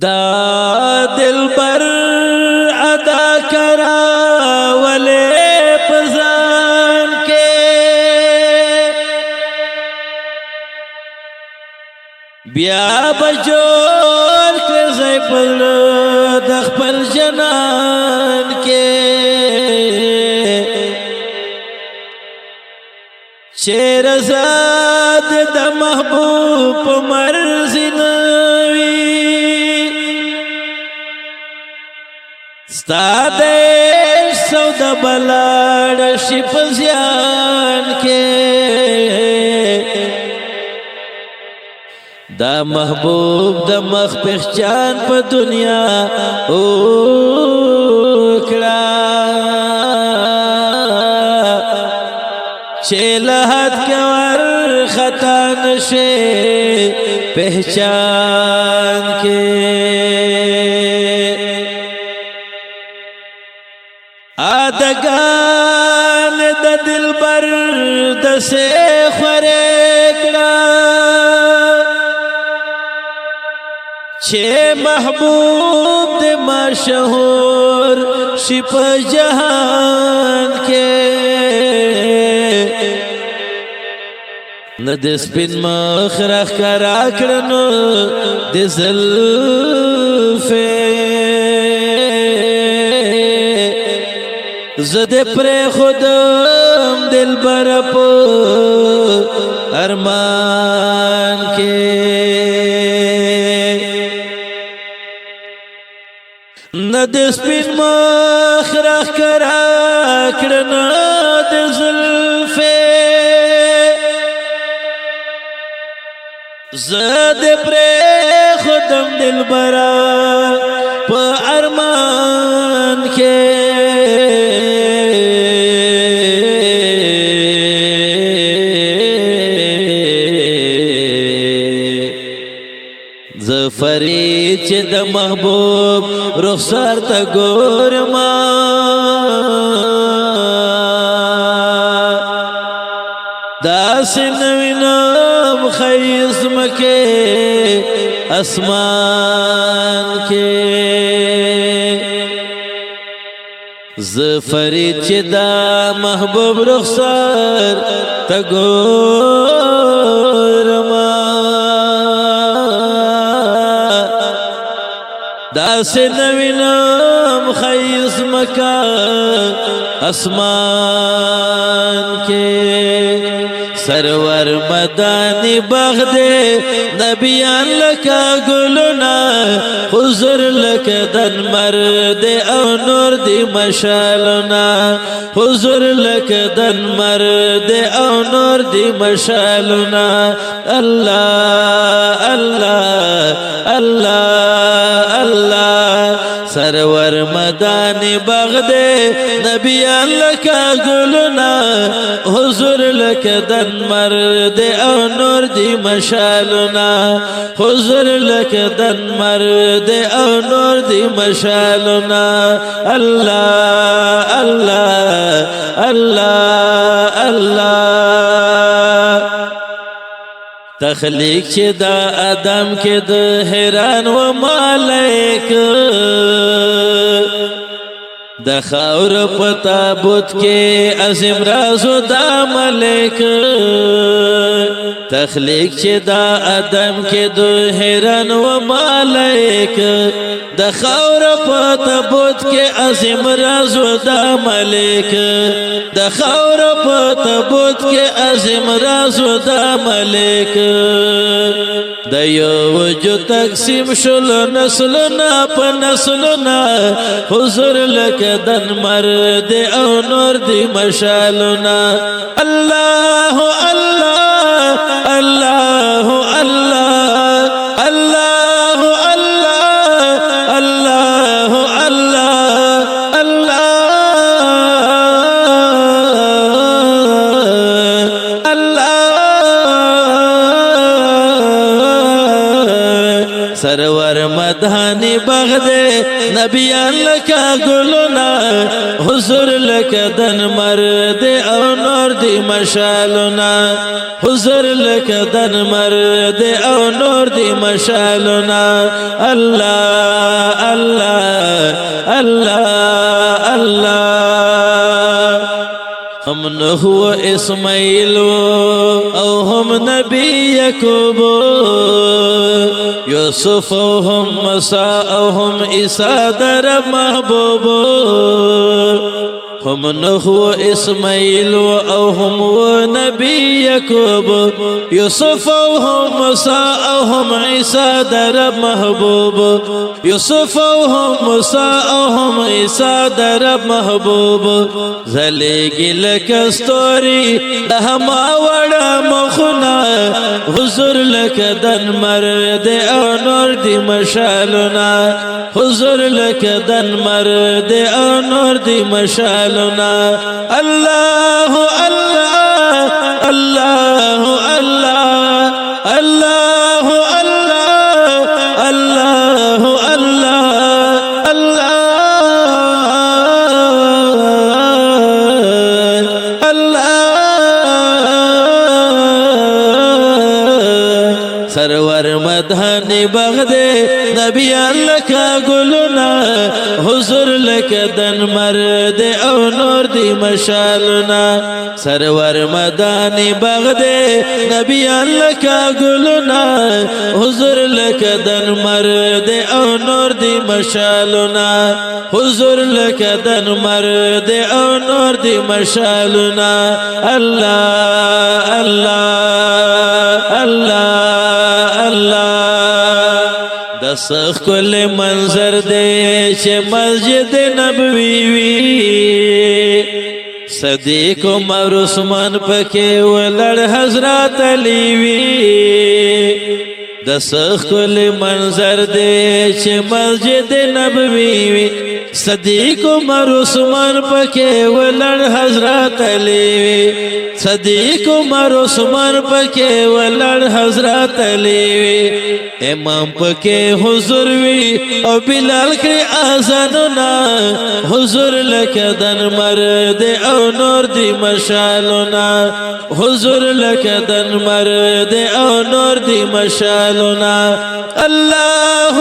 دا دلبر ادا کرا ولے پزان کے بیا بجول کرزی پر دخپل جنان کے شیر زاد دا محبوب مرزی نوی ستا دیش سودا بلاڈ شپ زیان کے دا محبوب دا مخ پخچان پا دنیا اوکڑا چیلہت کور خطا نشے پہچان کے آدگان دا دلبر دسے خوریکڑا چھے محبوب دے مشہور شپ جہان کے ندس پن مخرخ کرا کرنو دے زلفے زد پر خودم دل برپو ارمان کے ندس پن مخرخ کرا کرنو دے زلفے زد پر خودم دل برا پا ارمان کے فرید چه دا محبوب رخسار تا گورما دا سنوینم خیزم کے اسمان کے ز فرید چه دا محبوب رخسار تا گورما دا سے نوینم خیز مکا اسمان کے سرور مدانی باغ دے نبیان لکا گلونا حضور لکا دن مرد او نور دی مشالونا حضور لکا دن مرد او نور دی مشالونا اللہ اللہ اللہ اللہ سرور مدانی باغ دے نبیان لکا گلونا حضور لکا دن مرد او نور دی مشالونا حضور لکا دن مرد او نور دی مشالونا اللہ اللہ اللہ اللہ تخلیق چه دا آدم کے دا حیران و مالک دا خاور پتا بود کے عظیم رازو دا ملک تخلیق چه دا آدم کے دا حیران و مالک دا خاور پتا بود کے عظیم رازو دا ملک دا خاور پتا بود کے عظیم رازو دا ملک دا یو وجو تقسیم شلو نسلنا پا نسلنا حضور لکا دن مرد او نور دی مشالونا اللہ اللہ اللہ اللہ اللہ اللہ اللہ اللہ اللہ سرور مدانی باغ دے نبیان لکا گلونا حضور لکا دن مرد او نور دی مشالونا حضور لکا دن مرد او نور دی مشالونا اللہ अल्लाह अल्लाह। हम नूह व इस्माइल औ हम नबी याकूब, यूसुफ औ हम मूसा औ हम ईसा दर महबूब। हम नूह व इस्माइल औ हम नबी याकूब, यूसुफ औ हम मूसा औ हम ईसा दर महबूब। यूसुफ औ हम मूसा औ हम ईसा दर महबूब। जलेगी लकस्तोरी हमा वड़ा मखना, हुजूर लक दन मर्द औ नूर दी मशालना। हुजूर लक दन मर्द औ नूर दी मशालना। अल्लाह अल्लाह अल्लाह अल्लाह अल्लाह अल्लाह अल्लाह अल्लाह अल्लाह। सरवर मदहनी बगदे नबी अल्लाह का गुलना, हुजूर लक दन मर्द औ नूर दी मशालना। सरवर मदानी बगदे नबी अल्लाह का गुलना, हुजूर लक दन मर्द औ नूर दी मशालना। हुजूर लक दन मर्द औ नूर दी मशालना। अल्लाह अल्लाह अल्लाह अल्लाह। दस कुल मंजर दे चे मस्जिद नबवी वी, सदीक उमर उस्मान पके वलड़ हजरत अली वी। दस कुल मंजर दे चे मस्जिद नबवी वी, सदीक उमर उस्मान पके वलड़ हजरत अली वी। सदीक उमर उस्मान पके वलड़ हजरत अली वी। इमाम पके हुजूर वी और बिलाल के आज़ानुना, हुजूर लक दन मर्द औ नूर दी मशालना। हुजूर लक दन मर्द औ नूर दी मशालना। अल्लाह